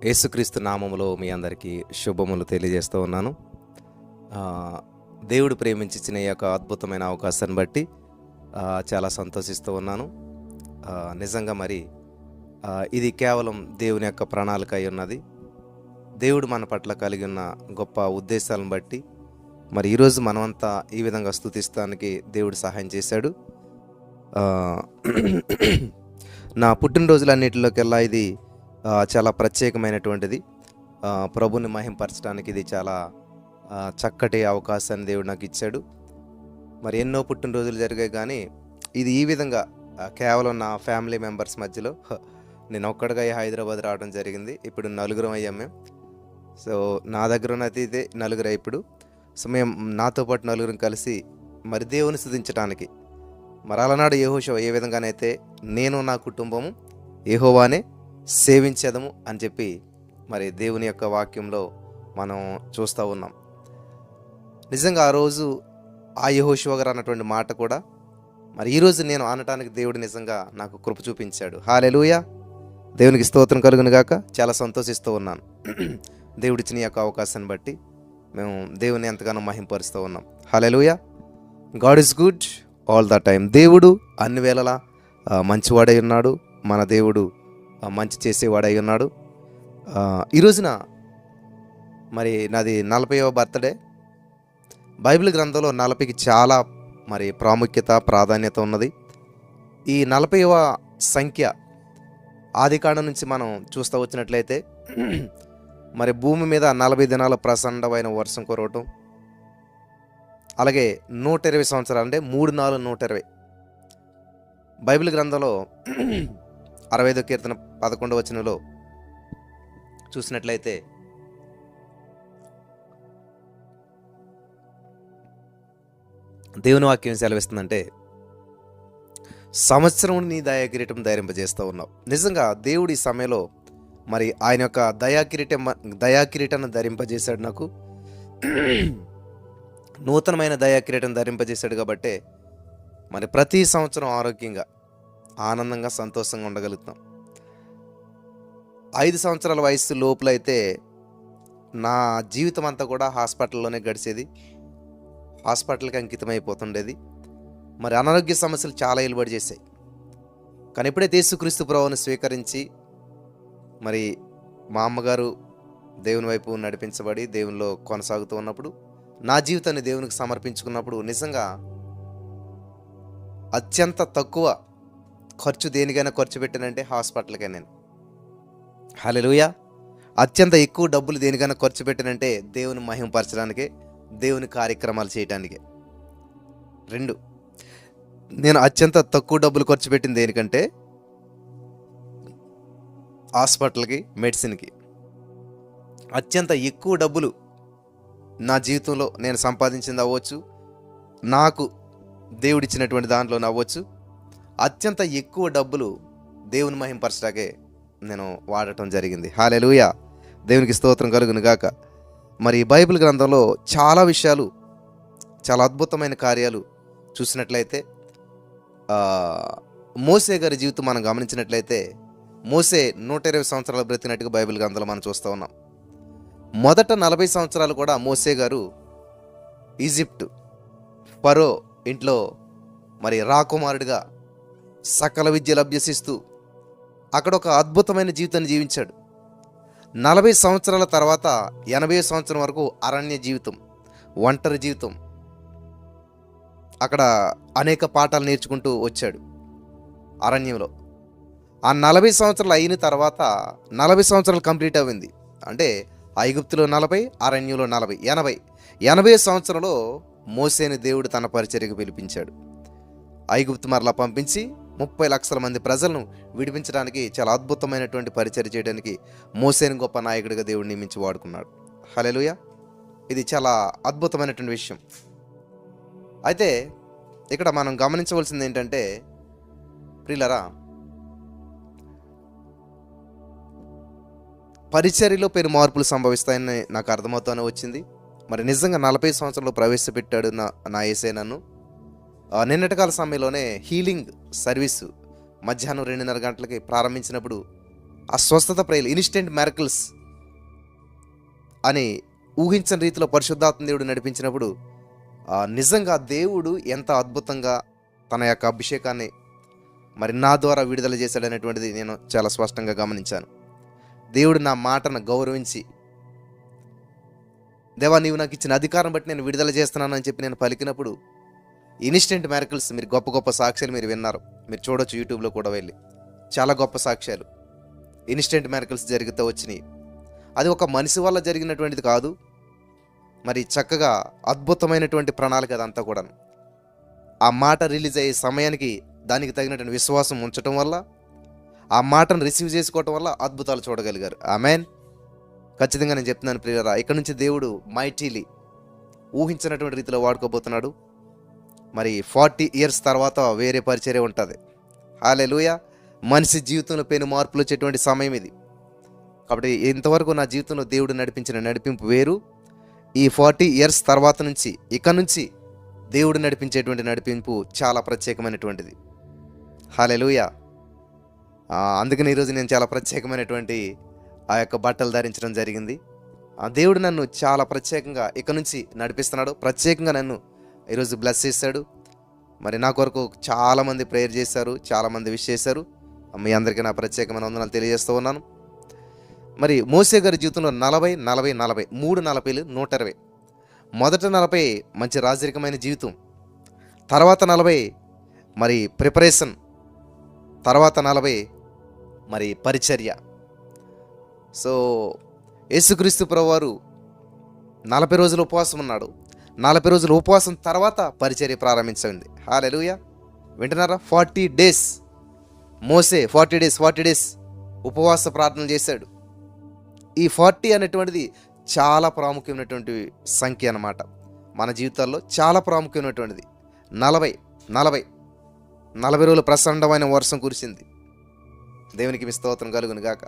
యేసుక్రీస్తు నామములో మీ అందరికీ శుభములు తెలియజేస్తూ ఉన్నాను. దేవుడు ప్రేమించిన ఈ యొక్క అద్భుతమైన అవకాశాన్ని బట్టి చాలా సంతోషిస్తూ ఉన్నాను. నిజంగా మరి ఇది కేవలం దేవుని యొక్క ప్రణాళిక అయి ఉన్నది. దేవుడు మన పట్ల కలిగి ఉన్న గొప్ప ఉద్దేశాలను బట్టి మరి ఈరోజు మనమంతా ఈ విధంగా స్తుతిస్తానికి దేవుడు సహాయం చేశాడు. నా పుట్టినరోజులన్నిటిలోకెల్లా ఇది చాలా ప్రత్యేకమైనటువంటిది. ప్రభుని మహింపరచడానికి ఇది చాలా చక్కటి అవకాశాన్ని దేవుడు నాకు ఇచ్చాడు. మరి ఎన్నో పుట్టినరోజులు జరిగాయి, కానీ ఇది ఈ విధంగా కేవలం నా ఫ్యామిలీ మెంబర్స్ మధ్యలో నేను ఒక్కడిగా హైదరాబాద్ రావడం జరిగింది. ఇప్పుడు నలుగురం అయ్యాం మేము. సో నా దగ్గర ఉన్న అతిథి నలుగురు. ఇప్పుడు సో మేము నాతో పాటు నలుగురం కలిసి మరి దేవుని స్తుతించడానికి, మరి అలనాడు యెహోషువ ఏ విధంగానైతే నేను నా కుటుంబము యెహోవానే సేవించేదము అని చెప్పి మరి దేవుని యొక్క వాక్యంలో మనం చూస్తూ ఉన్నాం. నిజంగా ఆ రోజు ఆ యెహోషువ గారు అన్నటువంటి మాట కూడా మరి ఈరోజు నేను అనటానికి దేవుడు నిజంగా నాకు కృప చూపించాడు. హల్లెలూయా, దేవునికి స్తోత్రం కలుగును గాక. చాలా సంతోషిస్తూ ఉన్నాను. దేవుడిచ్చిన యొక్క అవకాశాన్ని బట్టి మేము దేవుని ఎంతగానో మహింపరుస్తూ ఉన్నాం. Hallelujah, God is good all the time. దేవుడు అన్ని వేళలా మంచివాడై ఉన్నాడు. మన దేవుడు మంచి చేసేవాడై ఉన్నాడు. ఈ రోజున మరి నాది 40వ బర్త్డే. బైబిల్ గ్రంథంలో 40కి చాలా మరి ప్రాముఖ్యత, ప్రాధాన్యత ఉన్నది. ఈ 40వ సంఖ్య ఆదికాండం నుంచి మనం చూస్తూ వచ్చినట్లయితే మరి భూమి మీద 40 దినాల ప్రచండమైన వర్షం కురవటం, అలాగే 120 సంవత్సరాలు, అంటే 3 4 120. బైబిల్ గ్రంథంలో 65వ కీర్తన 11వ వచనంలో చూసినట్లయితే దేవుని వాక్యం సెలవిస్తుందంటే, సంవత్సరం నీ దయాకిరీటం ధరింపజేస్తూ ఉన్నావు. నిజంగా దేవుడు ఈ సమయంలో మరి ఆయన యొక్క దయాకిరీటాన్ని ధరింపజేశాడు. నాకు నూతనమైన దయాకిరీటం ధరింపజేశాడు. కాబట్టి మరి ప్రతి సంవత్సరం ఆరోగ్యంగా, ఆనందంగా, సంతోషంగా ఉండగలుగుతాం. 5 సంవత్సరాల వయసు లోపలైతే నా జీవితం అంతా కూడా హాస్పిటల్లోనే గడిచేది. హాస్పిటల్కి అంకితమైపోతుండేది. మరి అనారోగ్య సమస్యలు చాలా ఏలుబడి చేశాయి. కానీ ఎప్పుడైతే యేసుక్రీస్తు ప్రభువుని స్వీకరించి మరి మా అమ్మగారు దేవుని వైపు నడిపించబడి దేవునిలో కొనసాగుతూ ఉన్నప్పుడు, నా జీవితాన్ని దేవునికి సమర్పించుకున్నప్పుడు నిజంగా అత్యంత తక్కువ ఖర్చు దేనికైనా ఖర్చు పెట్టానంటే హాస్పిటల్కే నేను. హల్లెలూయా, అత్యంత ఎక్కువ డబ్బులు దేనికైనా ఖర్చు పెట్టానంటే దేవుని మహింపరచడానికే, దేవుని కార్యక్రమాలు చేయటానికే. 2, నేను అత్యంత తక్కువ డబ్బులు ఖర్చు పెట్టింది దేనికంటే హాస్పిటల్కి, మెడిసిన్కి. అత్యంత ఎక్కువ డబ్బులు నా జీవితంలో నేను సంపాదించింది అవ్వచ్చు, నాకు దేవుడిచ్చినటువంటి దాంట్లో అవ్వచ్చు, అత్యంత ఎక్కువ డబ్బులు దేవుని మహింపరచడాకే నేను వాడటం జరిగింది. హల్లెలూయా, దేవునికి స్తోత్రం కలుగును గాక. మరి బైబిల్ గ్రంథంలో చాలా విషయాలు, చాలా అద్భుతమైన కార్యాలు చూసినట్లయితే, మోసే గారి జీవితం మనం గమనించినట్లయితే, మోసే 120 సంవత్సరాలు బ్రతికినట్టుగా బైబిల్ గ్రంథంలో మనం చూస్తూ ఉన్నాం. మొదట 40 సంవత్సరాలు కూడా మోసే గారు ఈజిప్ట్ ఫరో ఇంట్లో మరి రాకుమారుడిగా సకల విద్యలు అభ్యసిస్తూ అక్కడ ఒక అద్భుతమైన జీవితాన్ని జీవించాడు. 40 సంవత్సరాల తర్వాత 80 సంవత్సరం వరకు అరణ్య జీవితం, ఒంటరి జీవితం. అక్కడ అనేక పాఠాలు నేర్చుకుంటూ వచ్చాడు అరణ్యంలో. ఆ 40 సంవత్సరాలు అయిన తర్వాత 40 సంవత్సరాలు కంప్లీట్ అయింది. అంటే ఐగుప్తులో 40, అరణ్యంలో 40, 80 సంవత్సరంలో మోసేని దేవుడు తన పరిచర్యకు పిలిపించాడు. ఐగుప్తు మరలా పంపించి 30 లక్షల మంది ప్రజలను విడిపించడానికి, చాలా అద్భుతమైనటువంటి పరిచర్య చేయడానికి మోసేని గొప్ప నాయకుడిగా దేవుడు నియమించి వాడుకున్నాడు. హల్లెలూయా, ఇది చాలా అద్భుతమైనటువంటి విషయం. అయితే ఇక్కడ మనం గమనించవలసింది ఏంటంటే, ప్రియులారా, పరిచర్యలో పెను మార్పులు సంభవిస్తాయని నాకు అర్థమవుతూనే వచ్చింది. మరి నిజంగా 40 సంవత్సరాలు ప్రవేశపెట్టాడు నా యేసయ్య నన్ను. నిన్నటి కాల సమయంలోనే హీలింగ్ సర్వీసు మధ్యాహ్నం 2:30 గంటలకి ప్రారంభించినప్పుడు ఆ స్వస్థత ప్రేయలు, ఇన్స్టెంట్ మ్యారకల్స్ అని ఊహించని రీతిలో పరిశుద్ధాత్మ దేవుడు నడిపించినప్పుడు నిజంగా దేవుడు ఎంత అద్భుతంగా తన యొక్క అభిషేకాన్ని మరి నా ద్వారా విడుదల చేశాడనేటువంటిది నేను చాలా స్పష్టంగా గమనించాను. దేవుడు నా మాటను గౌరవించి, దేవా నీవు నాకు ఇచ్చిన అధికారం బట్టి నేను విడుదల చేస్తున్నాను అని చెప్పి నేను పలికినప్పుడు ఇన్స్టెంట్ మ్యారకల్స్, మీరు గొప్ప గొప్ప సాక్ష్యాలు మీరు విన్నారు, మీరు చూడొచ్చు యూట్యూబ్లో కూడా వెళ్ళి. చాలా గొప్ప సాక్ష్యాలు, ఇన్స్టెంట్ మ్యారకల్స్ జరుగుతూ వచ్చినాయి. అది ఒక మనిషి వల్ల జరిగినటువంటిది కాదు, మరి చక్కగా అద్భుతమైనటువంటి ప్రణాళిక అదంతా కూడా. ఆ మాట రిలీజ్ అయ్యే సమయానికి దానికి తగినటువంటి విశ్వాసం ఉంచడం వల్ల, ఆ మాటను రిసీవ్ చేసుకోవటం వల్ల అద్భుతాలు చూడగలిగారు. ఆమెన్. ఖచ్చితంగా నేను చెప్తున్నాను ప్రియులారా, ఇక్కడ నుంచి దేవుడు మైటీలీ ఊహించినటువంటి రీతిలో వాడుకోబోతున్నాడు. మరి 40 years తర్వాత వేరే పరిచర్య ఉంటుంది. హల్లెలూయా. మనిషి జీవితంలో పెను మార్పులు వచ్చేటువంటి సమయం ఇది. కాబట్టి ఇంతవరకు నా జీవితంలో దేవుడు నడిపించిన నడిపింపు వేరు. ఈ 40 years తర్వాత నుంచి, ఇక నుంచి దేవుడు నడిపించేటువంటి నడిపింపు చాలా ప్రత్యేకమైనటువంటిది. హల్లెలూయా. అందుకని ఈరోజు నేను చాలా ప్రత్యేకమైనటువంటి ఆ యొక్క బట్టలు ధరించడం జరిగింది. దేవుడు నన్ను చాలా ప్రత్యేకంగా ఇక నుంచి నడిపిస్తున్నాడు. ప్రత్యేకంగా నన్ను ఈరోజు బ్లెస్ చేశాడు. మరి నా కొరకు చాలామంది ప్రేయర్ చేశారు, చాలామంది విష్ చేశారు. మీ అందరికీ నా ప్రత్యేకమైన వందనాలు తెలియజేస్తూ ఉన్నాను. మరి మోసే గారి జీవితంలో 40 40 40 3 40 120. మొదట 40 మంచి రాజరికమైన జీవితం, తర్వాత 40 మరి ప్రిపరేషన్, తర్వాత 40 మరి పరిచర్య. సో యేసుక్రీస్తు ప్రభువారు 40 రోజులు ఉపవాసం ఉన్నాడు. 40 రోజులు ఉపవాసం తర్వాత పరిచర్య ప్రారంభించండి. హల్లెలూయా. వింటున్నారా? 40 days మోసే 40 days ఉపవాస ప్రార్థనలు చేశాడు. ఈ 40 అనేటువంటిది చాలా ప్రాముఖ్యమైనటువంటి సంఖ్య అన్నమాట. మన జీవితాల్లో చాలా ప్రాముఖ్యమైనటువంటిది. 40 రోజులు ప్రచండమైన వర్షం కురిసింది. దేవునికి స్తోత్రం కలుగును గాక.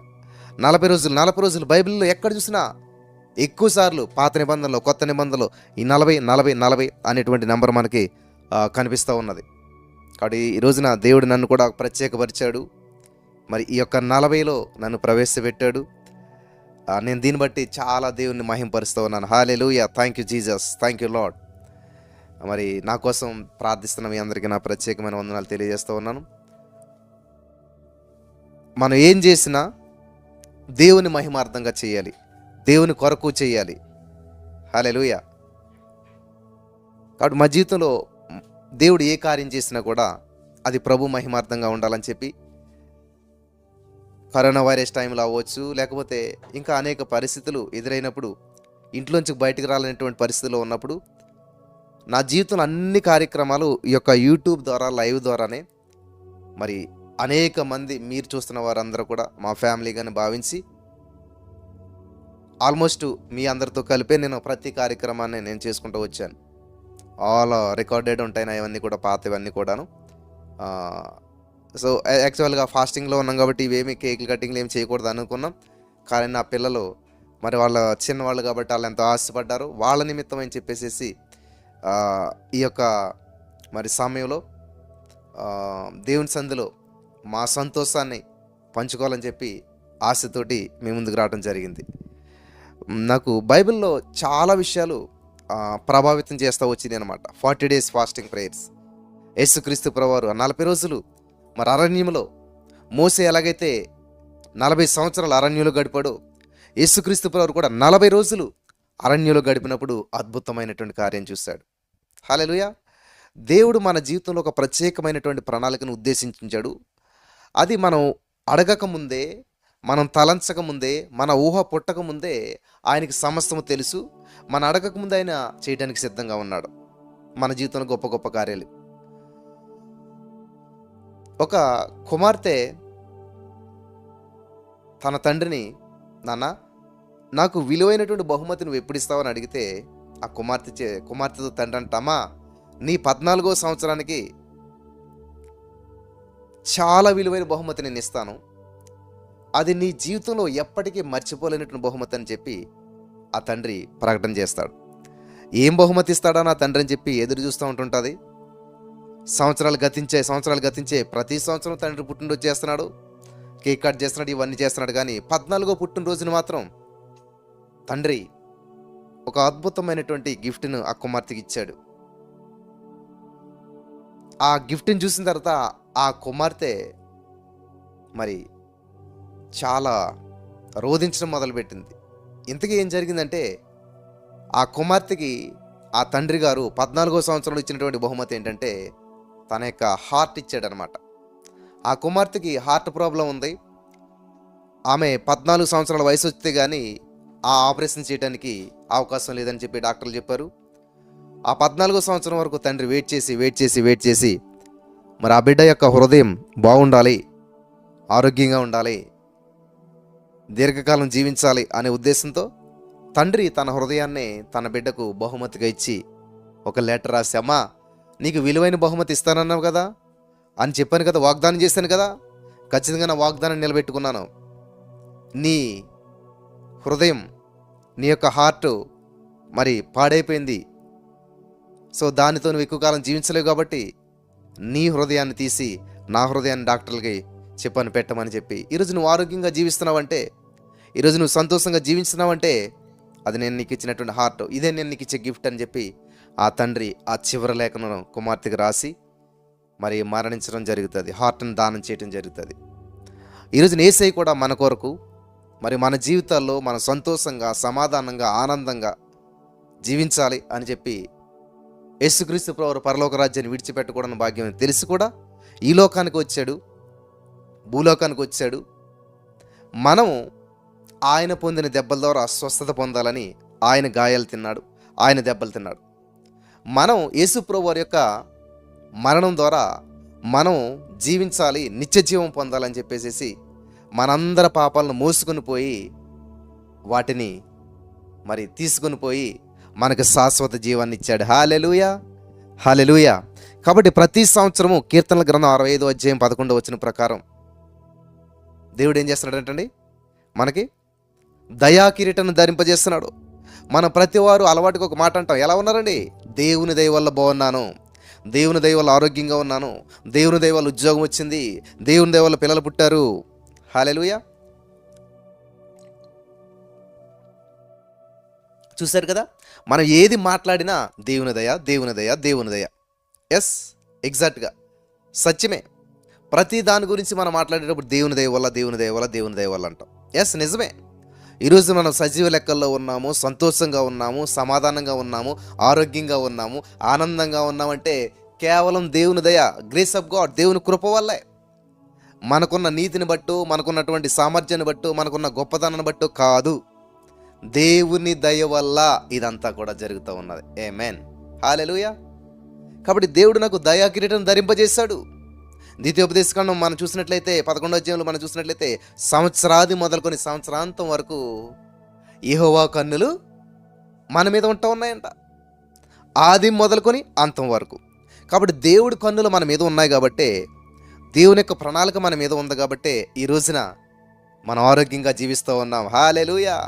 40 రోజులు బైబిల్లో ఎక్కడ చూసినా ఎక్కువ సార్లు పాత నిబంధనలో, కొత్త నిబంధనలో ఈ 40 అనేటువంటి నెంబర్ మనకి కనిపిస్తూ ఉన్నది. కాబట్టి ఈ రోజున దేవుడు నన్ను కూడా ప్రత్యేకపరిచాడు. మరి ఈ యొక్క 40లో నన్ను ప్రవేశపెట్టాడు. నేను దీన్ని బట్టి చాలా దేవుణ్ణి మహింపరుస్తూ ఉన్నాను. Hallelujah. Thank you Jesus, thank you Lord. మరి నా కోసం ప్రార్థిస్తున్న మీ అందరికీ నా ప్రత్యేకమైన వందనాలు తెలియజేస్తూ ఉన్నాను. మనం ఏం చేసినా దేవుని మహిమార్థంగా చేయాలి, దేవుని కొరకు చేయాలి. హల్లెలూయా. కాబట్టి మా జీవితంలో దేవుడు ఏ కార్యం చేసినా కూడా అది ప్రభు మహిమార్థంగా ఉండాలని చెప్పి, కరోనా వైరస్ టైంలో అవ్వచ్చు, లేకపోతే ఇంకా అనేక పరిస్థితులు ఎదురైనప్పుడు, ఇంట్లోంచి బయటకు రాలేనటువంటి పరిస్థితుల్లో ఉన్నప్పుడు నా జీవితంలో అన్ని కార్యక్రమాలు ఈ యొక్క యూట్యూబ్ ద్వారా, లైవ్ ద్వారానే మరి అనేక మంది మీరు చూస్తున్న వారందరూ కూడా మా ఫ్యామిలీగానే భావించి ఆల్మోస్ట్ మీ అందరితో కలిపే నేను ప్రతి కార్యక్రమాన్ని నేను చేసుకుంటూ వచ్చాను. ఆల్ రికార్డెడ్ ఉంటాయి నా ఇవన్నీ కూడా, పాతవన్నీ కూడాను. సో యాక్చువల్గా ఫాస్టింగ్లో ఉన్నాం కాబట్టి ఇవేమి కేకులు కటింగ్లు ఏమి చేయకూడదు అనుకున్నాం. కానీ నా పిల్లలు మరి వాళ్ళ చిన్నవాళ్ళు కాబట్టి వాళ్ళు ఎంతో ఆశపడ్డారు. వాళ్ళ నిమిత్తం అని చెప్పేసి ఈ యొక్క మరి సమయంలో దేవుని సందులో మా సంతోషాన్ని పంచుకోవాలని చెప్పి ఆశతోటి మీ ముందుకు రావడం జరిగింది. నాకు బైబిల్లో చాలా విషయాలు ప్రభావితం చేస్తూ వచ్చింది అనమాట. 40 days ఫాస్టింగ్ ప్రేయర్స్. యేసుక్రీస్తు ప్రభువారు 40 రోజులు మరి అరణ్యంలో, మోసే ఎలాగైతే 40 సంవత్సరాలు అరణ్యంలో గడిపాడో, యేసుక్రీస్తు ప్రభువారు కూడా 40 రోజులు అరణ్యంలో గడిపినప్పుడు అద్భుతమైనటువంటి కార్యం చూశాడు. హల్లెలూయా. దేవుడు మన జీవితంలో ఒక ప్రత్యేకమైనటువంటి ప్రణాళికను ఉద్దేశించాడు. అది మనం అడగకముందే, మనం తలంచకముందే, మన ఊహ పుట్టకముందే ఆయనకి సమస్తము తెలుసు. మన అడగకముందే ఆయన చేయడానికి సిద్ధంగా ఉన్నాడు మన జీవితంలో గొప్ప గొప్ప కార్యాలు. ఒక కుమార్తె తన తండ్రిని, నాన్న నాకు విలువైనటువంటి బహుమతి నువ్వు ఎప్పుడు ఇస్తావని అడిగితే, ఆ కుమార్తెతో తండ్రి అంటామా, నీ 14వ సంవత్సరానికి చాలా విలువైన బహుమతి నేను ఇస్తాను, అది నీ జీవితంలో ఎప్పటికీ మర్చిపోలేనటువంటి బహుమతి అని చెప్పి ఆ తండ్రి ప్రకటన చేస్తాడు. ఏం బహుమతి ఇస్తాడా నా తండ్రి అని చెప్పి ఎదురు చూస్తూ ఉంటుంటుంది. సంవత్సరాలు గతించే ప్రతి సంవత్సరం తండ్రి పుట్టినరోజు చేస్తున్నాడు. కేక్ కట్ చేస్తున్నాడు, ఇవన్నీ చేస్తున్నాడు. కానీ 14వ పుట్టినరోజున మాత్రం తండ్రి ఒక అద్భుతమైనటువంటి గిఫ్ట్ను ఆ కుమార్తెకి ఇచ్చాడు. ఆ గిఫ్ట్ని చూసిన తర్వాత ఆ కుమార్తె మరి చాలా రోదించడం మొదలుపెట్టింది. ఇంతకీ ఏం జరిగిందంటే, ఆ కుమార్తెకి ఆ తండ్రి గారు 14వ సంవత్సరంలో ఇచ్చినటువంటి బహుమతి ఏంటంటే తన యొక్క హార్ట్ ఇచ్చాడనమాట. ఆ కుమార్తెకి హార్ట్ ప్రాబ్లం ఉంది. ఆమె 14 సంవత్సరాల వయసు వస్తే కానీ ఆ ఆపరేషన్ చేయడానికి అవకాశం లేదని చెప్పి డాక్టర్లు చెప్పారు. ఆ 14వ సంవత్సరం వరకు తండ్రి వెయిట్ చేసి మరి ఆ బిడ్డ యొక్క హృదయం బాగుండాలి, ఆరోగ్యంగా ఉండాలి, దీర్ఘకాలం జీవించాలి అనే ఉద్దేశంతో తండ్రి తన హృదయాన్ని తన బిడ్డకు బహుమతిగా ఇచ్చి ఒక లెటర్ రాసి, అమ్మా నీకు విలువైన బహుమతి ఇస్తానన్నావు కదా అని చెప్పాను కదా, వాగ్దానం చేశాను కదా, ఖచ్చితంగా నా వాగ్దానం నిలబెట్టుకున్నాను. నీ హృదయం, నీ యొక్క హార్ట్ మరి పాడైపోయింది. సో దానితో నువ్వు ఎక్కువ కాలం జీవించలేవు కాబట్టి నీ హృదయాన్ని తీసి నా హృదయాన్ని డాక్టర్లకి చెప్పాను పెట్టమని చెప్పి, ఈరోజు నువ్వు ఆరోగ్యంగా జీవిస్తున్నావంటే, ఈరోజు నువ్వు సంతోషంగా జీవిస్తున్నావంటే అది నేను నీకు ఇచ్చినటువంటి హార్ట్, ఇదే నేను నీకు ఇచ్చే గిఫ్ట్ అని చెప్పి ఆ తండ్రి ఆ చివరి లేఖను కుమార్తెకి రాసి మరి మరణించడం జరుగుతుంది. హార్ట్ని దానం చేయడం జరుగుతుంది. ఈరోజు యేసయ్య కూడా మన కొరకు మరి మన జీవితాల్లో మనం సంతోషంగా, సమాధానంగా, ఆనందంగా జీవించాలి అని చెప్పి యేసుక్రీస్తు ప్రభువు పరలోక రాజ్యాన్ని విడిచిపెట్టకూడని భాగ్యం తెలిసి కూడా ఈ లోకానికి వచ్చాడు, భూలోకానికి వచ్చాడు. మనం ఆయన పొందిన దెబ్బల ద్వారా స్వస్థత పొందాలని ఆయన గాయాలు తిన్నాడు, ఆయన దెబ్బలు తిన్నాడు. మనం యేసు ప్రభువు వారి యొక్క మరణం ద్వారా మనం జీవించాలి, నిత్య జీవం పొందాలని చెప్పేసి మనందరి పాపాలను మోసుకొని పోయి వాటిని మరి తీసుకొని పోయి మనకు శాశ్వత జీవాన్ని ఇచ్చాడు. హల్లెలూయా, హల్లెలూయా. కాబట్టి ప్రతి సంవత్సరము కీర్తనల గ్రంథం 65వ అధ్యాయం 11వ వచనం ప్రకారం దేవుడు ఏం చేస్తున్నాడంటండి, మనకి దయా కిరీటాన్ని ధరింపజేస్తున్నాడు. మనం ప్రతి వారు అలవాటుగా ఒక మాట అంటాం, ఎలా ఉన్నారండి, దేవుని దయ వల్ల బాగున్నాను, దేవుని దయ వల్ల ఆరోగ్యంగా ఉన్నాను, దేవుని దయ వల్ల ఉద్యోగం వచ్చింది, దేవుని దయ వల్ల పిల్లలు పుట్టారు. హల్లెలూయా. చూశారు కదా, మనం ఏది మాట్లాడినా దేవుని దయ, దేవుని దయ, దేవుని దయ. ఎస్, ఎగ్జాక్ట్గా సత్యమే. ప్రతి దాని గురించి మనం మాట్లాడేటప్పుడు దేవుని దయ వల్ల, దేవుని దయ వల్ల, దేవుని దయ వల్ల అంటాం. ఎస్, నిజమే. ఈరోజు మనం సజీవ లెక్కల్లో ఉన్నాము, సంతోషంగా ఉన్నాము, సమాధానంగా ఉన్నాము, ఆరోగ్యంగా ఉన్నాము, ఆనందంగా ఉన్నామంటే కేవలం దేవుని దయ, గ్రేస్ ఆఫ్ గాడ్, దేవుని కృప వల్లే. మనకున్న నీతిని బట్టు, మనకున్నటువంటి సామర్థ్యాన్ని బట్టు, మనకున్న గొప్పతనాన్ని బట్టు కాదు, దేవుని దయ వల్ల ఇదంతా కూడా జరుగుతూ ఉన్నది. ఆమేన్, హల్లెలూయా. కాబట్టి దేవుడు నాకు దయా కిరీటం ధరింపజేశాడు. ద్వితీయోపదేశకాండం మనం చూసినట్లయితే 11వ అధ్యాయంలో మనం చూసినట్లయితే సంవత్సరాది మొదలుకొని సంవత్సరాంతం వరకు యెహోవా కన్నులు మన మీద ఉంటూ ఉన్నాయంట, ఆది మొదలుకొని అంతం వరకు. కాబట్టి దేవుడి కన్నులు మన మీద ఉన్నాయి కాబట్టి, దేవుని యొక్క ప్రణాళిక మన మీద ఉంది కాబట్టి ఈ రోజున మనం ఆరోగ్యంగా జీవిస్తూ ఉన్నాం. హల్లెలూయా.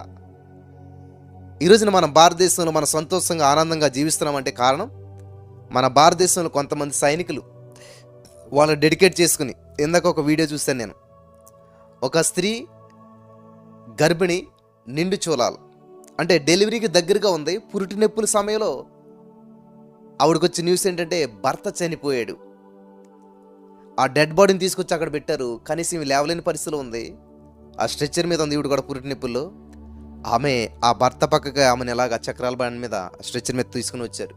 ఈ రోజున మన భారతదేశంలో మనం సంతోషంగా, ఆనందంగా జీవిస్తున్నామంటే కారణం మన భారతదేశంలో కొంతమంది సైనికులు వాళ్ళు డెడికేట్ చేసుకుని, ఇందాక ఒక వీడియో చూశాను నేను, ఒక స్త్రీ గర్భిణి, నిండు చూలాలు, అంటే డెలివరీకి దగ్గరగా ఉంది, పురిటి నొప్పుల సమయంలో ఆవిడకి వచ్చే న్యూస్ ఏంటంటే భర్త చనిపోయాడు. ఆ డెడ్ బాడీని తీసుకొచ్చి అక్కడ పెట్టారు. కనీసం ఇవి లేవలేని పరిస్థితిలో ఉంది, ఆ స్ట్రెచ్చర్ మీద ఉంది ఈవిడ కూడా పురిటి నొప్పుల్లో. ఆమె ఆ భర్త పక్కగా ఆమెను ఎలాగ చక్రాల బండి మీద స్ట్రెచ్చర్ మీద తీసుకుని వచ్చారు.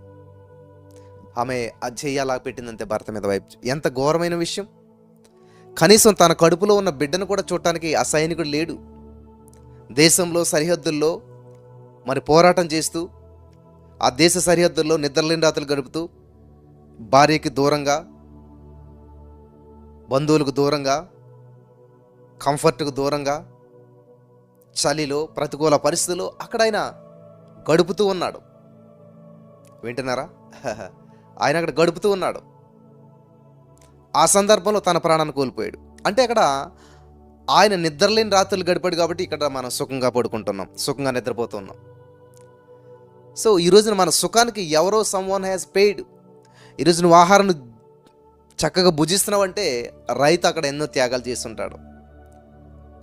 ఆమె ఆ చెయ్యి అలా పెట్టిందంతే భర్త మీద వైపు. ఎంత ఘోరమైన విషయం. కనీసం తన కడుపులో ఉన్న బిడ్డను కూడా చూడటానికి ఆ సైనికుడు లేడు. దేశంలో సరిహద్దుల్లో మరి పోరాటం చేస్తూ, ఆ దేశ సరిహద్దుల్లో నిద్రలేని రాత్రులు గడుపుతూ, భార్యకి దూరంగా, బంధువులకు దూరంగా, కంఫర్ట్కు దూరంగా, చలిలో, ప్రతికూల పరిస్థితుల్లో అక్కడ ఆయన గడుపుతూ ఉన్నాడు. వింటున్నారా? ఆయన అక్కడ గడుపుతూ ఉన్నాడు. ఆ సందర్భంలో తన ప్రాణాన్ని కోల్పోయాడు. అంటే అక్కడ ఆయన నిద్రలేని రాత్రులు గడిపాడు కాబట్టి ఇక్కడ మనం సుఖంగా పడుకుంటున్నాం, సుఖంగా నిద్రపోతున్నాం. సో ఈరోజున మన సుఖానికి ఎవరో సమ్వన్ హ్యాస్ పెయిడ్. ఈరోజు నువ్వు ఆహారం చక్కగా భుజిస్తున్నావు అంటే రైతు అక్కడ ఎన్నో త్యాగాలు చేస్తుంటాడు.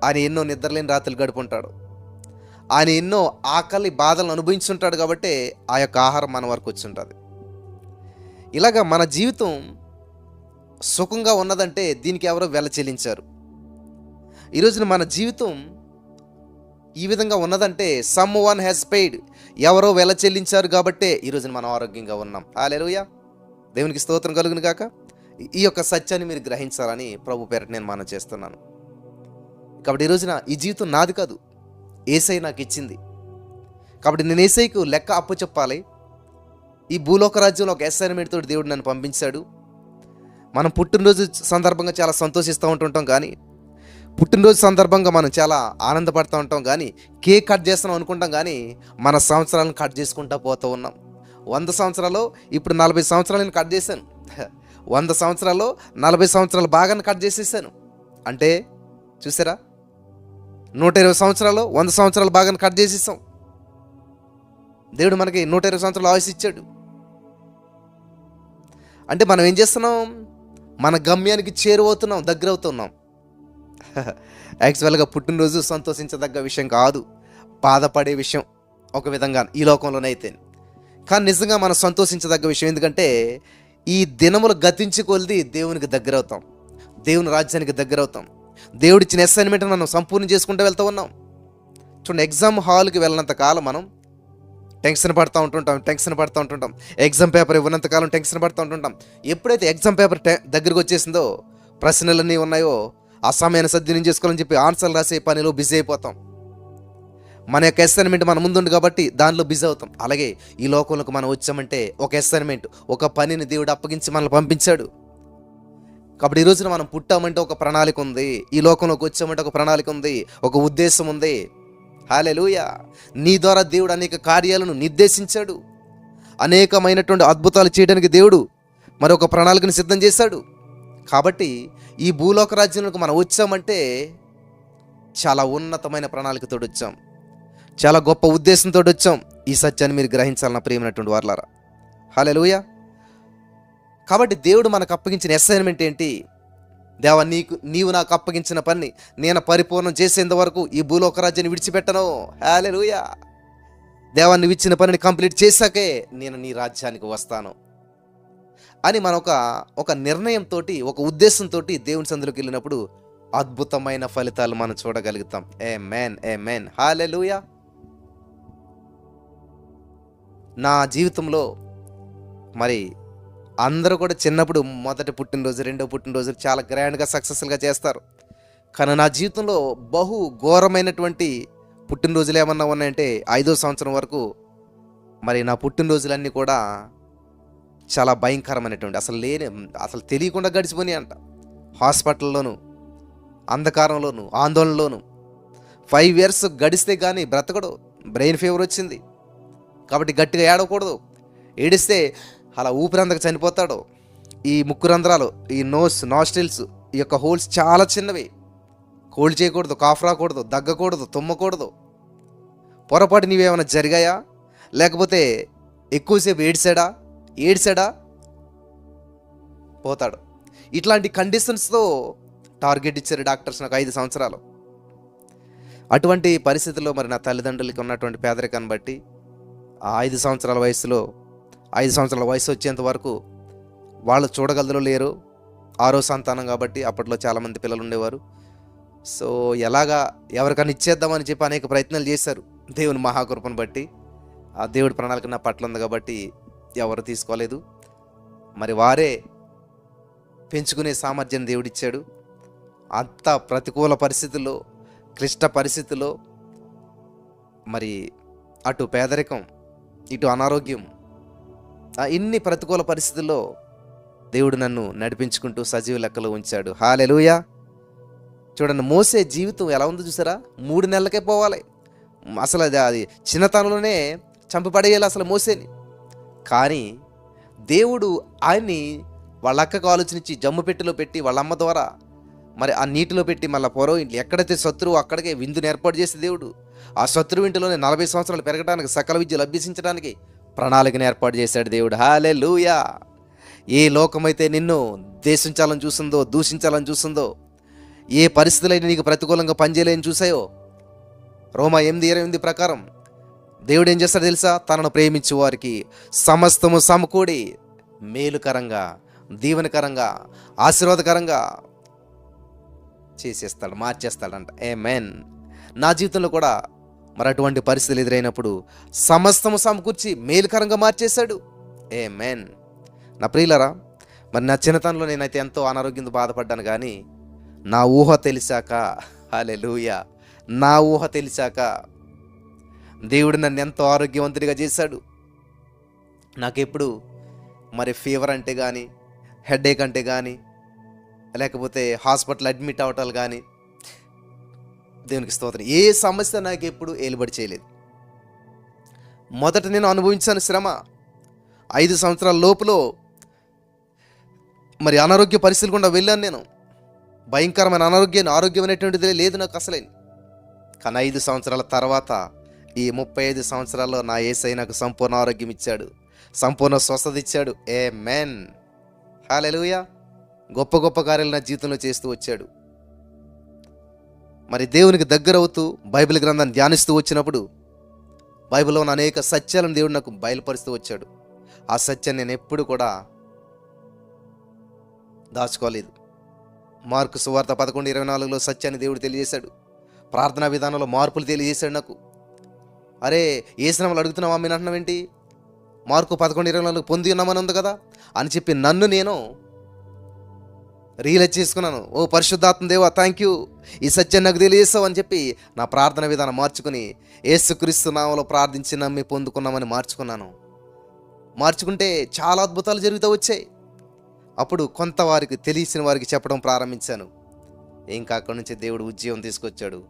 ఆయన ఎన్నో నిద్రలేని రాత్రులు గడుపుంటాడు. ఆయన ఎన్నో ఆకలి బాధలను అనుభవించుంటాడు కాబట్టి ఆ యొక్క ఆహారం మన వరకు వచ్చి ఉంటుంది. ఇలాగా మన జీవితం సుఖంగా ఉన్నదంటే దీనికి ఎవరో వెల చెల్లించారు. ఈరోజున మన జీవితం ఈ విధంగా ఉన్నదంటే సమ్ వన్ హ్యాస్ పెయిడ్, ఎవరో వెల చెల్లించారు కాబట్టే ఈరోజున మనం ఆరోగ్యంగా ఉన్నాం. హల్లెలూయా, దేవునికి స్తోత్రం కలుగును గాక. ఈ యొక్క సత్యాన్ని మీరు గ్రహించాలని ప్రభు పేరట నేను మనం చేస్తున్నాను. కాబట్టి ఈరోజున ఈ జీవితం నాది కాదు, యేసయ్య నాకు ఇచ్చింది. కాబట్టి నేను యేసయ్యకు లెక్క అప్పు చెప్పాలి. ఈ భూలోక రాజ్యంలో ఒక అసైన్మెంట్ తోటి దేవుడు నన్ను పంపించాడు. మనం పుట్టినరోజు సందర్భంగా చాలా సంతోషిస్తూ ఉంటుంటాం, కానీ పుట్టినరోజు సందర్భంగా మనం చాలా ఆనందపడుతూ ఉంటాం, కానీ కేక్ కట్ చేస్తాం అనుకుంటాం, కానీ మన సంవత్సరాలను కట్ చేసుకుంటూ పోతూ ఉన్నాం. 100 సంవత్సరాలు, ఇప్పుడు 40 సంవత్సరాలు నేను కట్ చేశాను. 100 సంవత్సరాల్లో 40 సంవత్సరాలు బాగా కట్ చేసేసాను. అంటే చూసారా, 120 సంవత్సరాలు 100 సంవత్సరాలు బాగా కట్ చేసేసాం. దేవుడు మనకి 120 సంవత్సరాలు ఆయుష్ ఇచ్చాడు. అంటే మనం ఏం చేస్తున్నాం, మన గమ్యానికి చేరువవుతున్నాం, దగ్గర అవుతున్నాం. యాక్చువల్గా పుట్టినరోజు సంతోషించదగ్గ విషయం కాదు, బాధపడే విషయం ఒక విధంగా ఈ లోకంలోనైతే. కానీ నిజంగా మనం సంతోషించదగ్గ విషయం. ఎందుకంటే ఈ దినములు గతించి కొలిది దేవునికి దగ్గర అవుతాం, దేవుని రాజ్యానికి దగ్గర అవుతాం. దేవుడిచ్చిన అసైన్మెంట్ మనం సంపూర్ణ చేసుకుంటూ వెళ్తూ ఉన్నాం. చూడండి, ఎగ్జామ్ హాల్కి వెళ్ళినంత కాలం మనం టెన్షన్ పడుతూ ఉంటుంటాం. ఎగ్జామ్ పేపర్ ఇవ్వనంత కాలం టెన్షన్ పడుతూ ఉంటుంటాం. ఎప్పుడైతే ఎగ్జామ్ పేపర్ దగ్గరికి వచ్చేసిందో, ప్రశ్నలన్నీ ఉన్నాయో, ఆ సమయాన్ని సద్వినియోగం చేసుకోవాలని చెప్పి ఆన్సర్లు రాసే పనిలో బిజీ అయిపోతాం. మన యొక్క అసైన్మెంట్ మన ముందుంది కాబట్టి దానిలో బిజీ అవుతాం. అలాగే ఈ లోకంలోకి మనం వచ్చామంటే ఒక అసైన్మెంట్, ఒక పనిని దేవుడు అప్పగించి మనల్ని పంపించాడు. కాబట్టి ఈ రోజున మనం పుట్టామంటే ఒక ప్రణాళిక ఉంది, ఈ లోకంలోకి వచ్చామంటే ఒక ప్రణాళిక ఉంది, ఒక ఉద్దేశం ఉంది. హల్లెలూయా, నీ ద్వారా దేవుడు అనేక కార్యాలను నిర్దేశించాడు, అనేకమైనటువంటి అద్భుతాలు చేయడానికి దేవుడు మరి ఒక ప్రణాళికను సిద్ధం చేశాడు. కాబట్టి ఈ భూలోక రాజ్యంలోకి మనం వచ్చామంటే చాలా ఉన్నతమైన ప్రణాళికతో వచ్చాం, చాలా గొప్ప ఉద్దేశంతో వచ్చాం. ఈ సత్యాన్ని మీరు గ్రహించాలన్న ప్రియమైనటువంటి వారలారా. హల్లెలూయా. కాబట్టి దేవుడు మనకు అప్పగించిన అసైన్మెంట్ ఏంటి? దేవా, నీవు నాకు అప్పగించిన పని నేను పరిపూర్ణం చేసేంత వరకు ఈ భూలోక రాజ్యాన్ని విడిచిపెట్టను. హల్లెలూయా. దేవా, నువ్వు ఇచ్చిన పనిని కంప్లీట్ చేశాకే నేను నీ రాజ్యానికి వస్తాను అని మనం ఒక నిర్ణయంతో, ఒక ఉద్దేశంతో దేవుని సందులోకి వెళ్ళినప్పుడు అద్భుతమైన ఫలితాలు మనం చూడగలుగుతాం. ఆమేన్. హల్లెలూయా. నా జీవితంలో మరి అందరూ కూడా చిన్నప్పుడు మొదటి పుట్టినరోజు, రెండో పుట్టినరోజు చాలా గ్రాండ్గా సక్సెస్ఫుల్గా చేస్తారు. కానీ నా జీవితంలో బహు ఘోరమైనటువంటి పుట్టినరోజులు ఏమన్నా ఉన్నాయంటే 5వ సంవత్సరం వరకు మరి నా పుట్టినరోజులన్నీ కూడా చాలా భయంకరమైనటువంటి, అసలు తెలియకుండా గడిచిపోయి అంట. హాస్పిటల్లోను, అంధకారంలోను, ఆందోళనలోను 5 years గడిస్తే కానీ బ్రతకడు. బ్రెయిన్ ఫీవర్ వచ్చింది కాబట్టి గట్టిగా ఏడవకూడదు, ఏడిస్తే అలా ఊపిరందక చనిపోతాడు. ఈ ముక్కు రంధ్రాలు, ఈ నాస్ట్రిల్స్, ఈ యొక్క హోల్స్ చాలా చిన్నవి. కోల్డ్ చేయకూడదు, కాఫ్ రాకూడదు, దగ్గకూడదు, తుమ్మకూడదు. పొరపాటు నీవేమైనా జరిగాయా, లేకపోతే ఎక్కువసేపు ఏడ్చాడా పోతాడు. ఇట్లాంటి కండిషన్స్తో టార్గెట్ ఇచ్చారు డాక్టర్స్ నాకు 5 సంవత్సరాలు. అటువంటి పరిస్థితుల్లో మరి నా తల్లిదండ్రులకి ఉన్నటువంటి పేదరికాన్ని బట్టి ఆ 5 సంవత్సరాల వయసులో 5 సంవత్సరాల వయసు వచ్చేంత వరకు వాళ్ళు చూడగలరు లేరు. 6వ సంతానం కాబట్టి అప్పట్లో చాలామంది పిల్లలు ఉండేవారు. సో ఎవరికైనా ఇచ్చేద్దామని చెప్పి అనేక ప్రయత్నాలు చేశారు. దేవుని మహాకృపను బట్టి ఆ దేవుడి ప్రణాళిక నా పట్ల ఉంది కాబట్టి ఎవరు తీసుకోలేదు. మరి వారే పెంచుకునే సామర్థ్యం దేవుడిచ్చాడు. అంత ప్రతికూల పరిస్థితుల్లో, క్లిష్ట పరిస్థితుల్లో మరి అటు పేదరికం, ఇటు అనారోగ్యం, ఇన్ని ప్రతికూల పరిస్థితుల్లో దేవుడు నన్ను నడిపించుకుంటూ సజీవ లెక్కలో ఉంచాడు. హల్లెలూయా. చూడండి, మోసే జీవితం ఎలా ఉందో చూసారా? 3 నెలలకే పోవాలి. అసలు అది చిన్నతనంలోనే చంపపడేయాలి అసలు మోసేని. కానీ దేవుడు ఆయన్ని వాళ్ళ అక్కకు ఆలోచించి జమ్ము పెట్టెలో పెట్టి వాళ్ళ అమ్మ ద్వారా మరి ఆ నీటిలో పెట్టి మళ్ళీ ఎక్కడైతే శత్రువు అక్కడికే విందుని ఏర్పాటు చేసి దేవుడు ఆ శత్రువు ఇంటిలోనే 40 సంవత్సరాలు పెరగడానికి, సకల విద్యలు అభ్యసించడానికి ప్రణాళికను ఏర్పాటు చేశాడు దేవుడు. హల్లెలూయా. ఏ లోకమైతే నిన్ను దేశించాలని చూస్తుందో, దూషించాలని చూస్తుందో, ఏ పరిస్థితులైనా నీకు ప్రతికూలంగా పనిచేయలేని చూసాయో, రోమా 8:28 ప్రకారం దేవుడు ఏం చేస్తాడో తెలుసా? తనను ప్రేమించే వారికి సమస్తము సమకూడి మేలుకరంగా, దీవెనకరంగా, ఆశీర్వాదకరంగా చేసేస్తాడు, మార్చేస్తాడంట. ఆమేన్. నా జీవితంలో కూడా మరి అటువంటి పరిస్థితులు ఎదురైనప్పుడు సమస్తము సమకూర్చి మేలుకరంగా మార్చేశాడు. ఆమేన్. నా ప్రియులరా, మరి నా చిన్నతనంలో నేనైతే ఎంతో అనారోగ్యంతో బాధపడ్డాను, కానీ నా ఊహ తెలిసాక, హల్లెలూయా, నా ఊహ తెలిసాక దేవుడు నన్ను ఎంతో ఆరోగ్యవంతుడిగా చేశాడు. నాకెప్పుడు మరి ఫీవర్ అంటే కానీ, హెడేక్ అంటే కానీ, లేకపోతే హాస్పిటల్ అడ్మిట్ అవ్వటాలు కానీ, దేవునికి స్తోత్రం, ఏ సమస్య నాకు ఎప్పుడు ఏలుబడి చేయలేదు. మొదట నేను అనుభవించాను శ్రమ. 5 సంవత్సరాల లోపులో మరి అనారోగ్య పరిస్థితులు గుండా వెళ్ళాను నేను. భయంకరమైన ఆరోగ్యం అనేటువంటిది లేదు నాకు అసలే. కానీ 5 సంవత్సరాల తర్వాత ఈ 35 సంవత్సరాల్లో నా యేసయ్య నాకు సంపూర్ణ ఆరోగ్యం ఇచ్చాడు, సంపూర్ణ స్వస్థత ఇచ్చాడు. ఆమేన్. హల్లెలూయా. గొప్ప గొప్ప కార్యాలు నా జీవితంలో చేస్తూ వచ్చాడు. మరి దేవునికి దగ్గర అవుతూ బైబిల్ గ్రంథాన్ని ధ్యానిస్తూ వచ్చినప్పుడు బైబిల్లో ఉన్న అనేక సత్యాలను దేవుడు నాకు బయలుపరుస్తూ వచ్చాడు. ఆ సత్యాన్ని నేను ఎప్పుడు కూడా దాచుకోలేదు. మార్కు సువార్త 11:24లో సత్యాన్ని దేవుడు తెలియజేశాడు. ప్రార్థనా విధానంలో మార్పులు తెలియజేశాడు నాకు. అరే, ఏ శ్రమలు అడుగుతున్నావా మీరు అంటున్నావేంటి? మార్కు 11:24 పొంది ఉన్నామని ఉంది కదా అని చెప్పి నన్ను నేను రియలైజ్ చేసుకున్నాను. ఓ పరిశుద్ధాత్మ దేవా, థ్యాంక్ యూ, ఈ సత్యాన్ని నాకు తెలియజేస్తావు అని చెప్పి నా ప్రార్థన విధానం మార్చుకుని యేసుక్రీస్తు నామములో ప్రార్థించి నమ్మి పొందుకున్నామని మార్చుకుంటే చాలా అద్భుతాలు జరుగుతూ వచ్చాయి. అప్పుడు కొంత వారికి తెలిసిన వారికి చెప్పడం ప్రారంభించాను. ఇంకా అక్కడి నుంచి దేవుడు ఉద్యోగం తీసుకొచ్చాడు.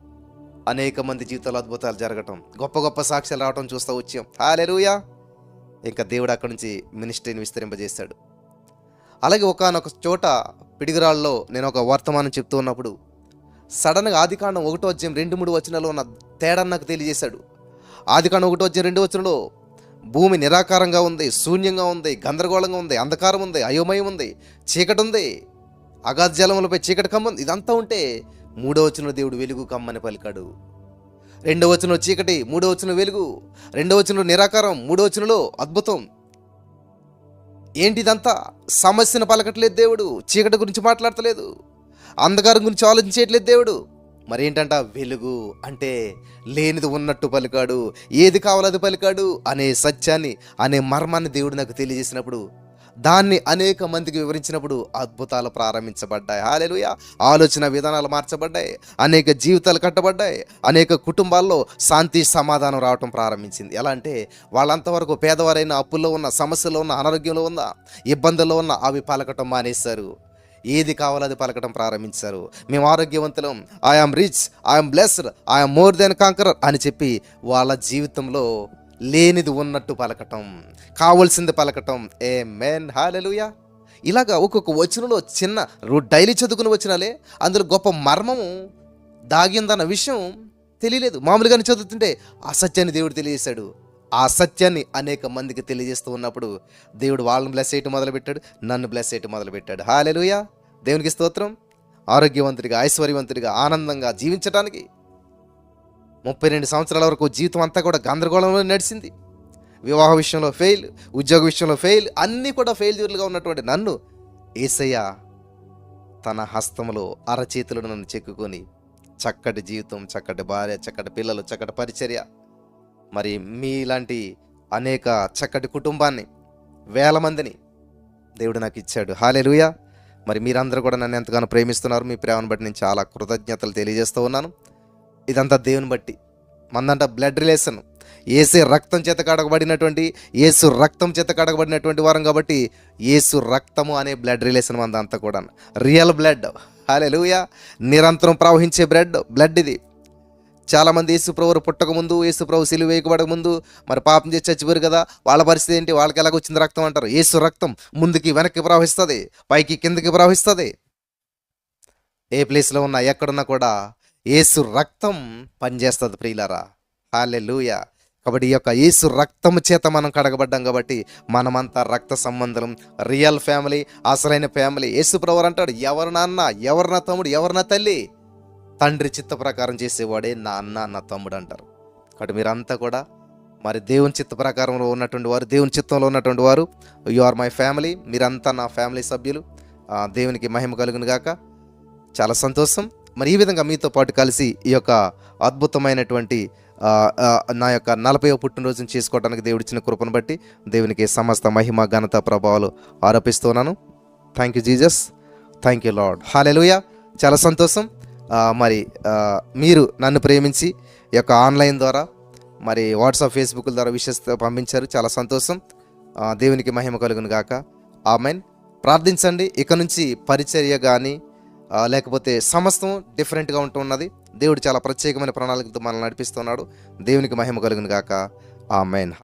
అనేక మంది జీవితాల్లో అద్భుతాలు జరగటం, గొప్ప గొప్ప సాక్ష్యాలు రావటం చూస్తూ వచ్చాం. హల్లెలూయా. ఇంకా దేవుడు అక్కడి నుంచి మినిస్ట్రీని విస్తరింపజేశాడు. అలాగే ఒకానొక చోట పిడిగిరాళ్ళలో నేను ఒక వర్తమానం చెప్తూ ఉన్నప్పుడు సడన్గా ఆదికాండం 1:2-3 వచనాల్లో ఉన్న తేడా నాకు తెలియజేశాడు. ఆదికాండం 1:2 వచనంలో భూమి నిరాకారంగా ఉంది, శూన్యంగా ఉంది, గందరగోళంగా ఉంది, అంధకారం ఉంది, అయోమయం ఉంది, చీకటి ఉంది, అగాధ జలములపై చీకటి కమ్మంది. ఇదంతా ఉంటే 3వ వచనంలో దేవుడు వెలుగు కమ్మని పలికాడు. 2వ వచనంలో చీకటి, 3వ వచనంలో వెలుగు, 2వ వచనంలో నిరాకారం, 3వ వచనంలో అద్భుతం. ఏంటిదంతా? సమస్యను పలకట్లేదు దేవుడు, చీకటి గురించి మాట్లాడతలేదు, అంధకారం గురించి ఆలోచించేయట్లేదు దేవుడు. మరేంటంట? వెలుగు అంటే లేనిది ఉన్నట్టు పలికాడు, ఏది కావాలో అది పలికాడు అనే సత్యాన్ని, అనే మర్మాన్ని దేవుడు నాకు తెలియజేసినప్పుడు, దాన్ని అనేక మందికి వివరించినప్పుడు అద్భుతాలు ప్రారంభించబడ్డాయి. హల్లెలూయా. ఆలోచన విధానాలు మార్చబడ్డాయి, అనేక జీవితాలు కట్టబడ్డాయి, అనేక కుటుంబాల్లో శాంతి సమాధానం రావటం ప్రారంభించింది. ఎలా అంటే వాళ్ళంతవరకు పేదవారైన, అప్పుల్లో ఉన్న, సమస్యలో ఉన్న, అనారోగ్యంలో ఉన్న, ఇబ్బందుల్లో ఉన్న అవి పలకటం మానేశారు. ఏది కావాలో అది పలకటం ప్రారంభించారు. మేము ఆరోగ్యవంతులం, I am rich, I am blessed, I am more than conqueror అని చెప్పి వాళ్ళ జీవితంలో లేనిది ఉన్నట్టు పలకటం, కావలసింది పలకటం. ఆమేన్. హల్లెలూయా. ఇలాగా ఒక్కొక్క వచనంలో చిన్న డైలీ చదువుకుని వచనాలే, అందులో గొప్ప మర్మము దాగిందన్న విషయం తెలియలేదు. మామూలుగానే చదువుతుంటే ఆ సత్యాన్ని దేవుడు తెలియజేశాడు. ఆ సత్యాన్ని అనేక మందికి తెలియజేస్తూ ఉన్నప్పుడు దేవుడు వాళ్ళని బ్లెస్ చేయటం మొదలుపెట్టాడు, నన్ను బ్లెస్ చేయటం మొదలుపెట్టాడు. హల్లెలూయా. దేవునికి స్తోత్రం. ఆరోగ్యవంతుడిగా, ఐశ్వర్యవంతుడిగా, ఆనందంగా జీవించడానికి 32 సంవత్సరాల వరకు జీవితం అంతా కూడా గందరగోళంలో నడిచింది. వివాహ విషయంలో ఫెయిల్, ఉద్యోగ విషయంలో ఫెయిల్, అన్నీ కూడా ఫెయిల్యూర్లుగా ఉన్నటువంటి నన్ను యేసయ్య తన హస్తములో అరచేతులను నన్ను చెక్కుకొని చక్కటి జీవితం, చక్కటి భార్య, చక్కటి పిల్లలు, చక్కటి పరిచర్య, మరి మీలాంటి అనేక చక్కటి కుటుంబాన్ని, వేల మందిని దేవుడు నాకు ఇచ్చాడు. హల్లెలూయా. మరి మీరందరూ కూడా నన్ను ఎంతగానో ప్రేమిస్తున్నారు. మీ ప్రేమను బట్టి నేను చాలా కృతజ్ఞతలు తెలియజేస్తూ ఉన్నాను. ఇదంతా దేవుని బట్టి. మందంట బ్లడ్ రిలేషన్, యేసు రక్తం చేత కడగబడినటువంటి వారం కాబట్టి యేసు రక్తము అనే బ్లడ్ రిలేషన్ మందంతా కూడా రియల్ బ్లడ్. హల్లెలూయా. నిరంతరం ప్రవహించే బ్లడ్ ఇది. చాలామంది యేసు ప్రభు పుట్టకముందు, యేసు ప్రభు సిలువ వేయకబడక ముందు మరి పాపం చేసి చచ్చిపోయారు కదా, వాళ్ళ పరిస్థితి ఏంటి? వాళ్ళకి ఎలాగొచ్చింది రక్తం అంటారు. యేసు రక్తం ముందుకి వెనక్కి ప్రవహిస్తుంది, పైకి కిందకి ప్రవహిస్తుంది. ఏ ప్లేస్లో ఉన్నా, ఎక్కడున్నా కూడా యేసు రక్తం పనిచేస్తుంది ప్రియులారా. హల్లెలూయా. కాబట్టి ఈ యొక్క యేసు రక్తము చేత మనం కడగబడ్డాం కాబట్టి మనమంతా రక్త సంబంధం, రియల్ ఫ్యామిలీ, అసలైన ఫ్యామిలీ. యేసు ప్రభువు అంటాడు, ఎవరు నా అన్న, ఎవరు నా తమ్ముడు, ఎవరు నా తల్లి, తండ్రి చిత్త ప్రకారం చేసేవాడే నా అన్న, నా తమ్ముడు అంటారు. కాబట్టి మీరంతా కూడా మరి దేవుని చిత్త ప్రకారంలో ఉన్నటువంటి వారు, దేవుని చిత్తంలో ఉన్నటువంటి వారు, యు ఆర్ మై ఫ్యామిలీ, మీరంతా నా ఫ్యామిలీ సభ్యులు. దేవునికి మహిమ కలుగును గాక. చాలా సంతోషం. మరి ఈ విధంగా మీతో పాటు కలిసి ఈ యొక్క అద్భుతమైనటువంటి నా యొక్క 40వ పుట్టినరోజును చేసుకోవడానికి దేవుడిచ్చిన కృపను బట్టి దేవునికి సమస్త మహిమ, ఘనత, ప్రభావాలు ఆరోపిస్తున్నాను. Thank you Jesus, thank you Lord, hallelujah. చాలా సంతోషం. మరి మీరు నన్ను ప్రేమించి ఈ యొక్క ఆన్లైన్ ద్వారా మరి వాట్సాప్, ఫేస్బుక్ ద్వారా విషెస్ పంపించారు. చాలా సంతోషం. దేవునికి మహిమ కలుగును గాక. ఆమెన్. ప్రార్థించండి. ఇక నుంచి పరిచర్య కానీ లేకపోతే సమస్తం డిఫరెంట్గా ఉంటున్నది. దేవుడు చాలా ప్రత్యేకమైన ప్రణాళికతో మనల్ని నడిపిస్తున్నాడు. దేవునికి మహిమ కలుగును గాక. ఆమెన్.